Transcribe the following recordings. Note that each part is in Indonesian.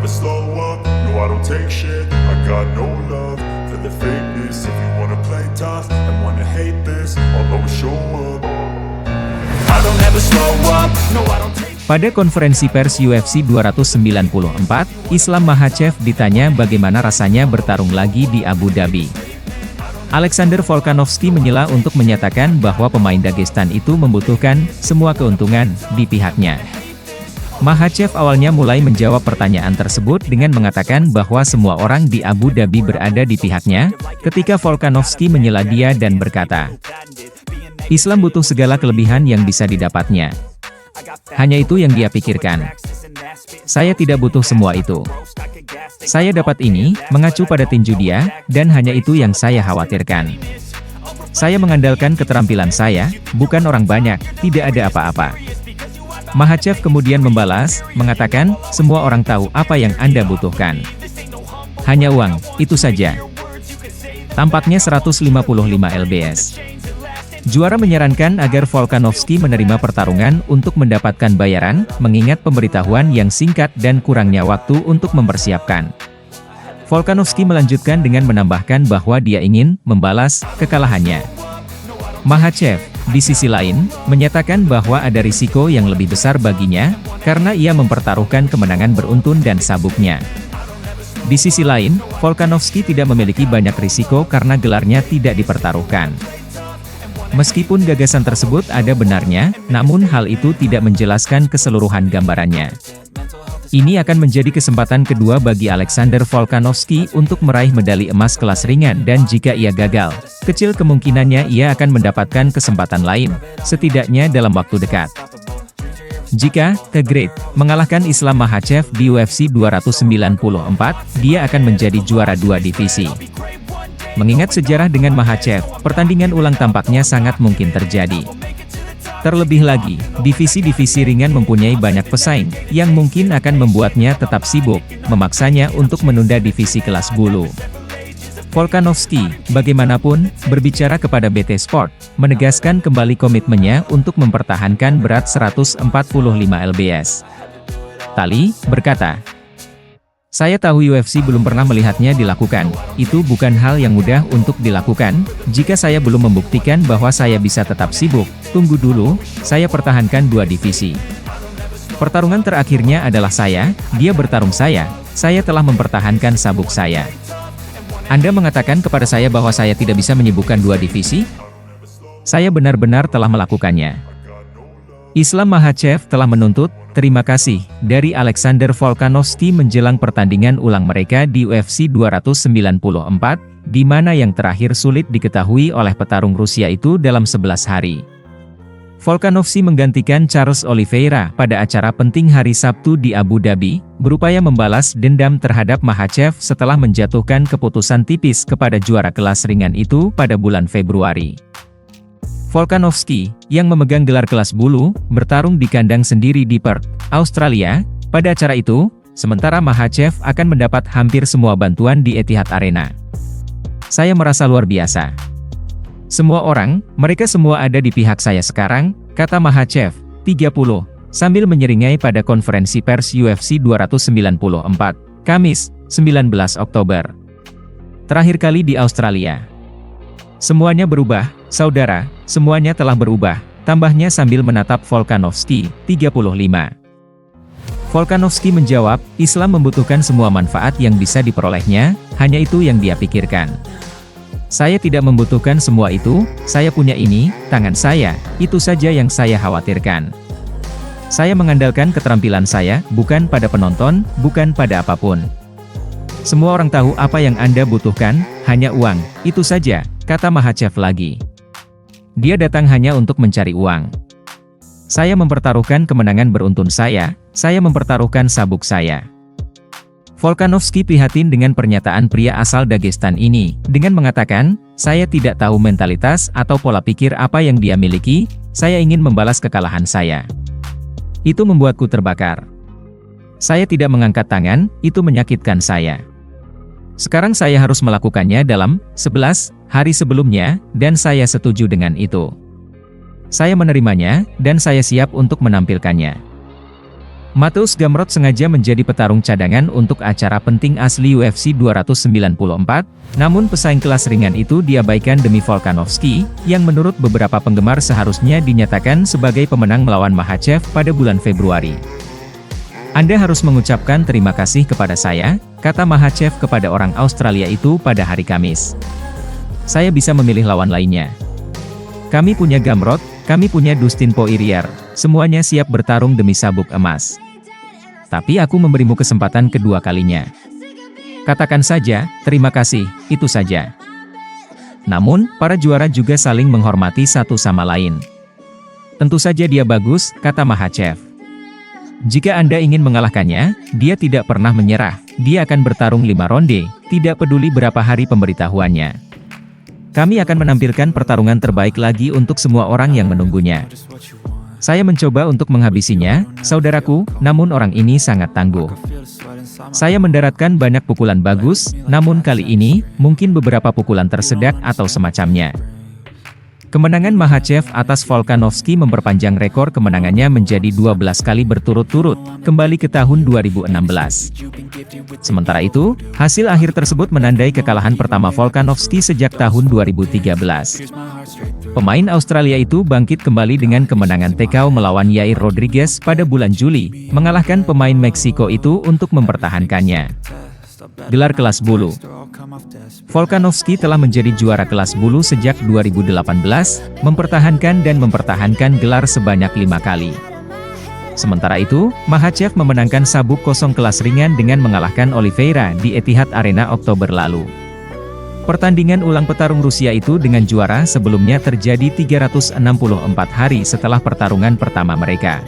slow up, no I don't take shit. I got no love for the fakeness. If you wanna play tough and wanna hate this, I'll always show up. I don't ever slow up, no I don't take shit. Pada konferensi pers UFC 294, Islam Makhachev ditanya bagaimana rasanya bertarung lagi di Abu Dhabi. Alexander Volkanovski menyela untuk menyatakan bahwa pemain Dagestan itu membutuhkan semua keuntungan di pihaknya. Makhachev awalnya mulai menjawab pertanyaan tersebut dengan mengatakan bahwa semua orang di Abu Dhabi berada di pihaknya, ketika Volkanovski menyela dia dan berkata, Islam butuh segala kelebihan yang bisa didapatnya. Hanya itu yang dia pikirkan. Saya tidak butuh semua itu. Saya dapat ini, mengacu pada tinju dia, dan hanya itu yang saya khawatirkan. Saya mengandalkan keterampilan saya, bukan orang banyak, tidak ada apa-apa. Makhachev kemudian membalas, mengatakan, semua orang tahu apa yang Anda butuhkan. Hanya uang, itu saja. Tampaknya 155 lbs. Juara menyarankan agar Volkanovski menerima pertarungan untuk mendapatkan bayaran, mengingat pemberitahuan yang singkat dan kurangnya waktu untuk mempersiapkan. Volkanovski melanjutkan dengan menambahkan bahwa dia ingin membalas kekalahannya. Makhachev, di sisi lain, menyatakan bahwa ada risiko yang lebih besar baginya, karena ia mempertaruhkan kemenangan beruntun dan sabuknya. Di sisi lain, Volkanovski tidak memiliki banyak risiko karena gelarnya tidak dipertaruhkan. Meskipun gagasan tersebut ada benarnya, namun hal itu tidak menjelaskan keseluruhan gambarannya. Ini akan menjadi kesempatan kedua bagi Alexander Volkanovski untuk meraih medali emas kelas ringan dan jika ia gagal, kecil kemungkinannya ia akan mendapatkan kesempatan lain, setidaknya dalam waktu dekat. Jika The Great mengalahkan Islam Makhachev di UFC 294, dia akan menjadi juara dua divisi. Mengingat sejarah dengan Makhachev, pertandingan ulang tampaknya sangat mungkin terjadi. Terlebih lagi, divisi-divisi ringan mempunyai banyak pesaing, yang mungkin akan membuatnya tetap sibuk, memaksanya untuk menunda divisi kelas bulu. Volkanovski, bagaimanapun, berbicara kepada BT Sport, menegaskan kembali komitmennya untuk mempertahankan berat 145 lbs. Tali, berkata, saya tahu UFC belum pernah melihatnya dilakukan, itu bukan hal yang mudah untuk dilakukan, jika saya belum membuktikan bahwa saya bisa tetap sibuk, tunggu dulu, saya pertahankan dua divisi. Pertarungan terakhirnya adalah dia bertarung saya telah mempertahankan sabuk saya. Anda mengatakan kepada saya bahwa saya tidak bisa menyibukkan dua divisi? Saya benar-benar telah melakukannya. Islam Makhachev telah menuntut terima kasih dari Alexander Volkanovski menjelang pertandingan ulang mereka di UFC 294, di mana yang terakhir sulit diketahui oleh petarung Rusia itu dalam 11 hari. Volkanovski menggantikan Charles Oliveira pada acara penting hari Sabtu di Abu Dhabi, berupaya membalas dendam terhadap Makhachev setelah menjatuhkan keputusan tipis kepada juara kelas ringan itu pada bulan Februari. Volkanovski, yang memegang gelar kelas bulu, bertarung di kandang sendiri di Perth, Australia, pada acara itu, sementara Makhachev akan mendapat hampir semua bantuan di Etihad Arena. Saya merasa luar biasa. Semua orang, mereka semua ada di pihak saya sekarang, kata Makhachev, 30, sambil menyeringai pada konferensi pers UFC 294, Kamis, 19 Oktober. Terakhir kali di Australia. Semuanya berubah, saudara, semuanya telah berubah, tambahnya sambil menatap Volkanovski, 35. Volkanovski menjawab, Islam membutuhkan semua manfaat yang bisa diperolehnya, hanya itu yang dia pikirkan. Saya tidak membutuhkan semua itu, saya punya ini, tangan saya, itu saja yang saya khawatirkan. Saya mengandalkan keterampilan saya, bukan pada penonton, bukan pada apapun. Semua orang tahu apa yang Anda butuhkan, hanya uang, itu saja, kata Makhachev lagi. Dia datang hanya untuk mencari uang. Saya mempertaruhkan kemenangan beruntun saya mempertaruhkan sabuk saya. Volkanovski prihatin dengan pernyataan pria asal Dagestan ini, dengan mengatakan, saya tidak tahu mentalitas atau pola pikir apa yang dia miliki, saya ingin membalas kekalahan saya. Itu membuatku terbakar. Saya tidak mengangkat tangan, itu menyakitkan saya. Sekarang saya harus melakukannya dalam 11 hari sebelumnya, dan saya setuju dengan itu. Saya menerimanya, dan saya siap untuk menampilkannya. Mateusz Gamrot sengaja menjadi petarung cadangan untuk acara penting asli UFC 294, namun pesaing kelas ringan itu diabaikan demi Volkanovski, yang menurut beberapa penggemar seharusnya dinyatakan sebagai pemenang melawan Makhachev pada bulan Februari. Anda harus mengucapkan terima kasih kepada saya, kata Makhachev kepada orang Australia itu pada hari Kamis. Saya bisa memilih lawan lainnya. Kami punya Gamrot, kami punya Dustin Poirier, semuanya siap bertarung demi sabuk emas. Tapi aku memberimu kesempatan kedua kalinya. Katakan saja, terima kasih, itu saja. Namun, para juara juga saling menghormati satu sama lain. Tentu saja dia bagus, kata Makhachev. Jika Anda ingin mengalahkannya, dia tidak pernah menyerah, dia akan bertarung 5 ronde, tidak peduli berapa hari pemberitahuannya. Kami akan menampilkan pertarungan terbaik lagi untuk semua orang yang menunggunya. Saya mencoba untuk menghabisinya, saudaraku, namun orang ini sangat tangguh. Saya mendaratkan banyak pukulan bagus, namun kali ini, mungkin beberapa pukulan tersedak atau semacamnya. Kemenangan Makhachev atas Volkanovski memperpanjang rekor kemenangannya menjadi 12 kali berturut-turut, kembali ke tahun 2016. Sementara itu, hasil akhir tersebut menandai kekalahan pertama Volkanovski sejak tahun 2013. Pemain Australia itu bangkit kembali dengan kemenangan TKO melawan Yair Rodriguez pada bulan Juli, mengalahkan pemain Meksiko itu untuk mempertahankannya gelar kelas bulu. Volkanovski telah menjadi juara kelas bulu sejak 2018, mempertahankan gelar sebanyak 5 kali. Sementara itu, Makhachev memenangkan sabuk kosong kelas ringan dengan mengalahkan Oliveira di Etihad Arena Oktober lalu. Pertandingan ulang petarung Rusia itu dengan juara sebelumnya terjadi 364 hari setelah pertarungan pertama mereka.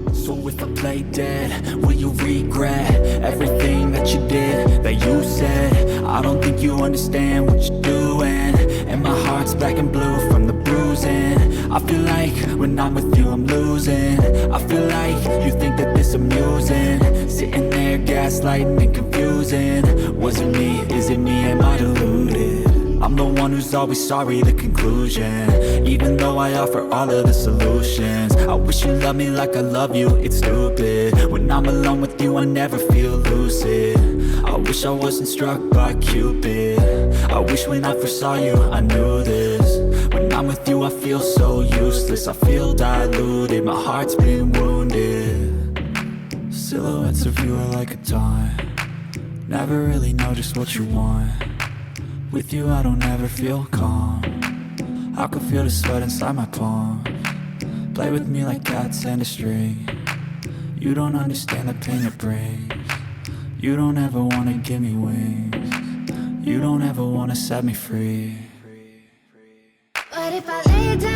So if I play dead, will you regret everything that you did, that you said? I don't think you understand what you're doing, and my heart's black and blue from the bruising. I feel like when I'm with you I'm losing. I feel like you think that this amusing, sitting there gaslighting and confusing. Was it me, is it me, am I deluded? I'm the one who's always sorry, the conclusion. Even though I offer all of the solutions, I wish you loved me like I love you, it's stupid. When I'm alone with you I never feel lucid. I wish I wasn't struck by Cupid. I wish when I first saw you I knew this. When I'm with you I feel so useless, I feel diluted, my heart's been wounded. Silhouettes of you are like a taunt, never really know just what you want. With you I don't ever feel calm, I can feel the sweat inside my palm. Play with me like cats and a string, you don't understand the pain it brings. You don't ever wanna give me wings, you don't ever wanna set me free. But if I lay down